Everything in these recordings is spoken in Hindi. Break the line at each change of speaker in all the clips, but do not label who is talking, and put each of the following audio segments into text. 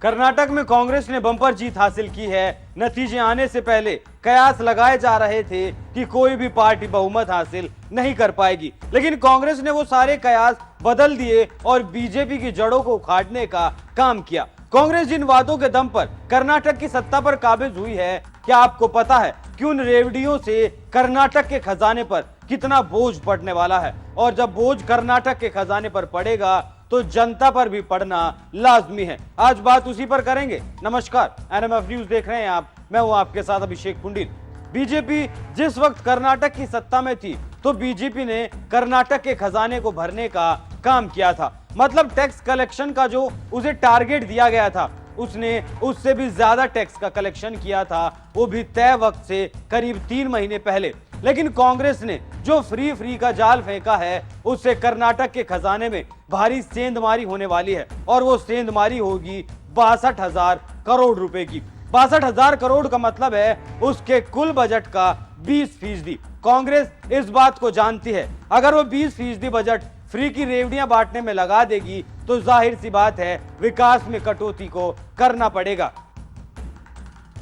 कर्नाटक में कांग्रेस ने बम्पर जीत हासिल की है। नतीजे आने से पहले कयास लगाए जा रहे थे कि कोई भी पार्टी बहुमत हासिल नहीं कर पाएगी, लेकिन कांग्रेस ने वो सारे कयास बदल दिए और बीजेपी की जड़ों को उखाड़ने का काम किया। कांग्रेस जिन वादों के दम पर कर्नाटक की सत्ता पर काबिज हुई है, क्या आपको पता है कि उन रेवड़ियों से कर्नाटक के खजाने पर कितना बोझ पड़ने वाला है? और जब बोझ कर्नाटक के खजाने पर पड़ेगा तो जनता पर भी पड़ना लाजमी है। आज बात उसी पर करेंगे। नमस्कार, एनएमएफ न्यूज देख रहे हैं आप, मैं हूं आपके साथ अभिषेक पुंडिल। बीजेपी जिस वक्त कर्नाटक की सत्ता में थी तो बीजेपी ने कर्नाटक के खजाने को भरने का काम किया था। मतलब टैक्स कलेक्शन का जो उसे टारगेट दिया गया था, उसने उससे भी ज्यादा टैक्स का कलेक्शन किया था, वो भी तय वक्त से करीब 3 महीने पहले। लेकिन कांग्रेस ने जो फ्री का जाल फेंका है, उससे कर्नाटक के खजाने में भारी सेंधमारी होने वाली है और वो सेंधमारी होगी 62,000 करोड़ रुपए की। 62,000 करोड़ का मतलब है उसके कुल बजट का 20%। कांग्रेस इस बात को जानती है, अगर वो 20% बजट फ्री की रेवड़ियां बांटने में लगा देगी तो जाहिर सी बात है विकास में कटौती को करना पड़ेगा,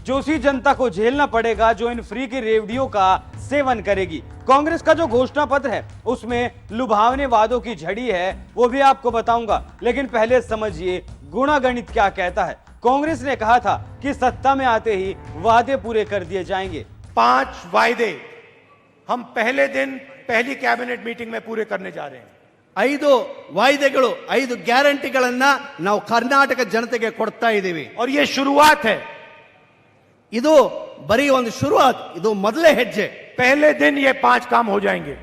जो उसी जनता को झेलना पड़ेगा जो इन फ्री की रेवड़ियों का सेवन करेगी। कांग्रेस का जो घोषणा पत्र है उसमें लुभावने वादों की झड़ी है, वो भी आपको बताऊंगा, लेकिन पहले समझिए गुणागणित क्या कहता है। कांग्रेस ने कहा था कि सत्ता में आते ही वादे पूरे कर दिए जाएंगे।
5 वायदे हम पहले दिन पहली कैबिनेट मीटिंग में पूरे करने जा रहे हैं।
5 ವಾಯ್ದೆಗಳು 5 ಗ್ಯಾರಂಟಿಗಳನ್ನ ನಾವು ಕರ್ನಾಟಕ ಜನತೆಗೆ ಕೊಡ್ತಾ ಇದ್ದೀವಿ.
और ये शुरुआत है,
ಇದು ಬರೀ ಒಂದು ಶುರುವಾತ್, ಇದು ಮೊದಲೇ ಹೆಜ್ಜೆ.
पहले दिन ये 5 काम हो जाएंगे।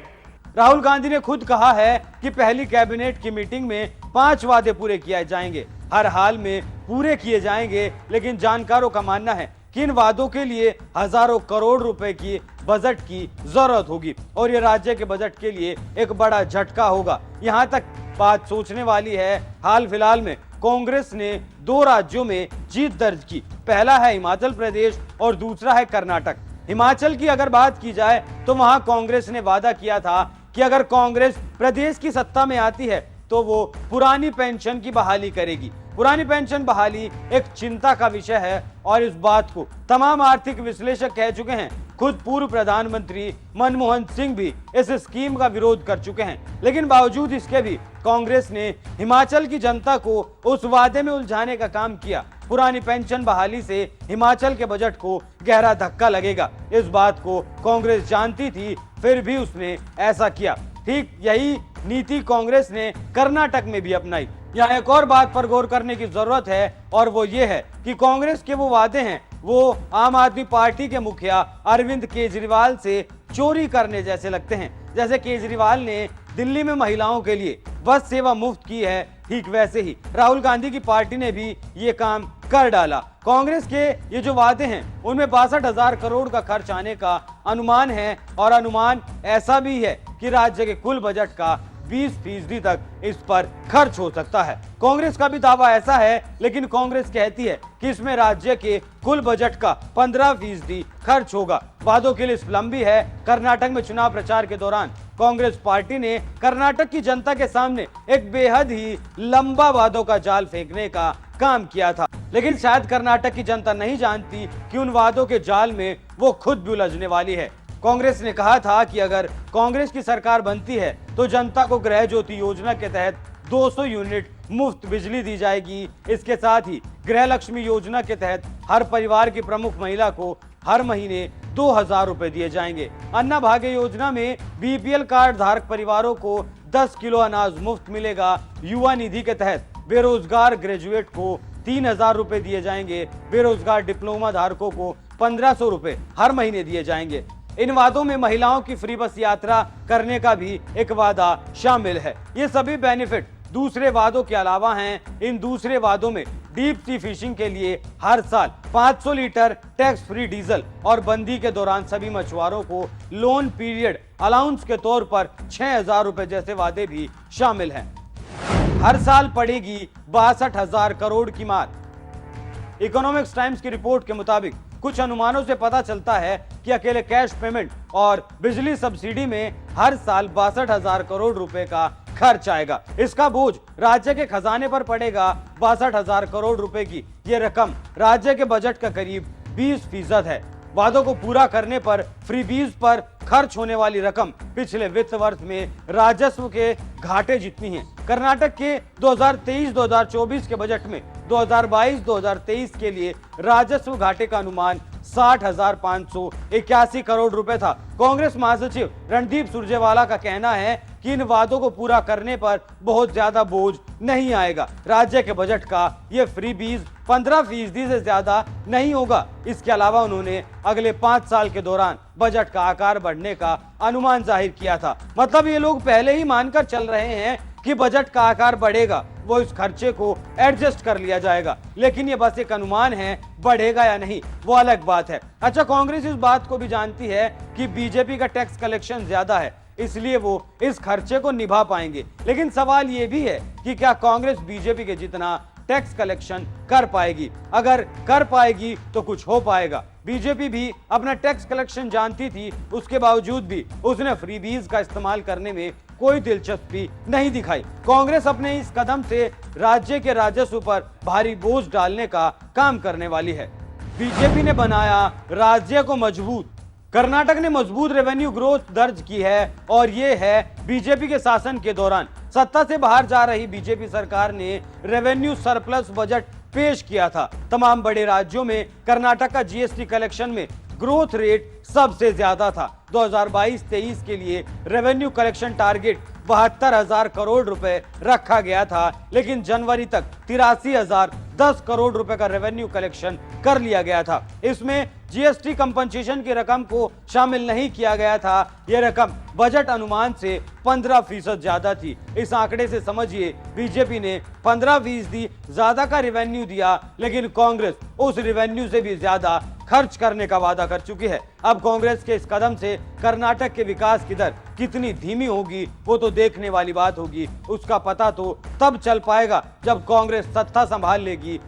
राहुल गांधी ने खुद कहा है कि पहली कैबिनेट की मीटिंग में 5 वादे पूरे किए जाएंगे, हर हाल में पूरे किए जाएंगे। लेकिन जानकारों का मानना है कि इन वादों के लिए हजारों करोड़ रुपए की बजट की जरूरत होगी और ये राज्य के बजट के लिए एक बड़ा झटका होगा। यहाँ तक बात सोचने वाली है, हाल फिलहाल में कांग्रेस ने 2 राज्यों में जीत दर्ज की। पहला है हिमाचल प्रदेश और दूसरा है कर्नाटक। हिमाचल की अगर बात की जाए तो वहां कांग्रेस ने वादा किया था कि अगर कांग्रेस प्रदेश की सत्ता में आती है तो वो पुरानी पेंशन की बहाली करेगी। पुरानी पेंशन बहाली एक चिंता का विषय है और इस बात को तमाम आर्थिक विश्लेषक कह चुके हैं। खुद पूर्व प्रधानमंत्री मनमोहन सिंह भी इस स्कीम का विरोध कर चुके हैं, लेकिन बावजूद इसके भी कांग्रेस ने हिमाचल की जनता को उस वादे में उलझाने का काम किया। पुरानी पेंशन बहाली से हिमाचल के बजट को गहरा धक्का लगेगा, इस बात को कांग्रेस जानती थी, फिर भी उसने ऐसा किया। ठीक यही नीति कांग्रेस ने कर्नाटक में भी अपनाई। यहाँ एक और बात पर गौर करने की जरूरत है और वो ये है कि कांग्रेस के वो वादे हैं वो आम आदमी पार्टी के मुखिया अरविंद केजरीवाल से चोरी करने जैसे लगते हैं। जैसे केजरीवाल ने दिल्ली में महिलाओं के लिए बस सेवा मुफ्त की है, ठीक वैसे ही राहुल गांधी की पार्टी ने भी ये काम कर डाला। कांग्रेस के ये जो वादे हैं उनमें 62,000 करोड़ का खर्च आने का अनुमान है और अनुमान ऐसा भी है कि राज्य के कुल बजट का 20% तक इस पर खर्च हो सकता है। कांग्रेस का भी दावा ऐसा है, लेकिन कांग्रेस कहती है कि इसमें राज्य के कुल बजट का 15% खर्च होगा। वादों की लिस्ट लंबी है। कर्नाटक में चुनाव प्रचार के दौरान कांग्रेस पार्टी ने कर्नाटक की जनता के सामने एक बेहद ही लंबा वादों का जाल फेंकने का काम किया था, लेकिन शायद कर्नाटक की जनता नहीं जानती कि उन वादों के जाल में वो खुद भी उलझने वाली है। कांग्रेस ने कहा था कि अगर कांग्रेस की सरकार बनती है तो जनता को गृह ज्योति योजना के तहत 200 यूनिट मुफ्त बिजली दी जाएगी। इसके साथ ही गृह लक्ष्मी योजना के तहत हर परिवार की प्रमुख महिला को हर महीने 2,000 रुपए दिए जाएंगे। अन्ना भाग्य योजना में बीपीएल कार्ड धारक परिवारों को 10 किलो अनाज मुफ्त मिलेगा। युवा निधि के तहत बेरोजगार ग्रेजुएट को 3,000 रुपए दिए जाएंगे। बेरोजगार डिप्लोमा धारकों को 1,500 रुपए हर महीने दिए जाएंगे। इन वादों में महिलाओं की फ्री बस यात्रा करने का भी एक वादा शामिल है। ये सभी बेनिफिट दूसरे वादों के अलावा हैं। इन दूसरे वादों में डीप सी फिशिंग के लिए हर साल 500 लीटर टैक्स फ्री डीजल और बंदी के दौरान सभी मछुआरों को लोन पीरियड अलाउंस के तौर पर 6,000 रुपए जैसे वादे भी शामिल हैं। हर साल पड़ेगी 62,000 करोड़ की मार। इकोनॉमिक्स टाइम्स की रिपोर्ट के मुताबिक कुछ अनुमानों से पता चलता है कि अकेले कैश पेमेंट और बिजली सब्सिडी में हर साल 62,000 करोड़ रुपए का खर्च आएगा। इसका बोझ राज्य के खजाने पर पड़ेगा 62,000 करोड़ रुपए की। ये रकम राज्य के बजट का करीब 20% है। वादों को पूरा करने पर फ्रीबीज पर खर्च होने वाली रकम पिछले वित्त वर्ष में राजस्व के घाटे जितनी है। कर्नाटक के 2023-2024 के बजट में 2022-2023 के लिए राजस्व घाटे का अनुमान 60,581 करोड़ रुपए था। कांग्रेस महासचिव रणदीप सुरजेवाला का कहना है कि इन वादों को पूरा करने पर बहुत ज्यादा बोझ नहीं आएगा। राज्य के बजट का ये फ्रीबीज 15% से ज्यादा नहीं होगा। इसके अलावा उन्होंने अगले 5 साल के दौरान बजट का आकार बढ़ने का अनुमान जाहिर किया था। मतलब ये लोग पहले ही मानकर चल रहे हैं कि बजट का आकार बढ़ेगा, वो इस खर्चे को एडजस्ट कर लिया जाएगा। लेकिन ये बस एक अनुमान है, बढ़ेगा या नहीं वो अलग बात है। अच्छा, कांग्रेस इस बात को भी जानती है कि बीजेपी का टैक्स कलेक्शन ज्यादा है, इसलिए वो इस खर्चे को निभा पाएंगे। लेकिन सवाल ये भी है कि क्या कांग्रेस बीजेपी के जितना टैक्स कलेक्शन कर पाएगी? अगर कर पाएगी तो कुछ हो पाएगा। बीजेपी भी अपना टैक्स कलेक्शन जानती थी, उसके बावजूद भी उसने फ्रीबीज का इस्तेमाल करने में कोई दिलचस्पी नहीं दिखाई। कांग्रेस अपने इस कदम से राज्य के राजस्व पर भारी बोझ डालने का काम करने वाली है। बीजेपी ने बनाया राज्य को मजबूत। कर्नाटक ने मजबूत रेवेन्यू ग्रोथ दर्ज की है और ये है बीजेपी के शासन के दौरान। सत्ता से बाहर जा रही बीजेपी सरकार ने रेवेन्यू सरप्लस बजट पेश किया था। तमाम बड़े राज्यों में कर्नाटक का जीएसटी कलेक्शन में ग्रोथ रेट सबसे ज्यादा था। 2022-23 के लिए रेवेन्यू कलेक्शन टारगेट 72,000 करोड़ रुपए रखा गया था, लेकिन जनवरी तक 83,010 करोड़ रुपए का रेवेन्यू कलेक्शन कर लिया गया था। इसमें जीएसटी कंपनसेशन की रकम को शामिल नहीं किया गया था। यह रकम बजट अनुमान से 15% ज्यादा थी। इस आंकड़े से समझिए बीजेपी ने 15% ज्यादा का रेवेन्यू दिया, लेकिन कांग्रेस उस रेवेन्यू से भी ज्यादा खर्च करने का वादा कर चुकी है। अब कांग्रेस के इस कदम से कर्नाटक के विकास की दर कितनी धीमी होगी वो तो देखने वाली बात होगी। उसका पता तो तब चल पाएगा जब कांग्रेस सत्ता संभाल लेगी,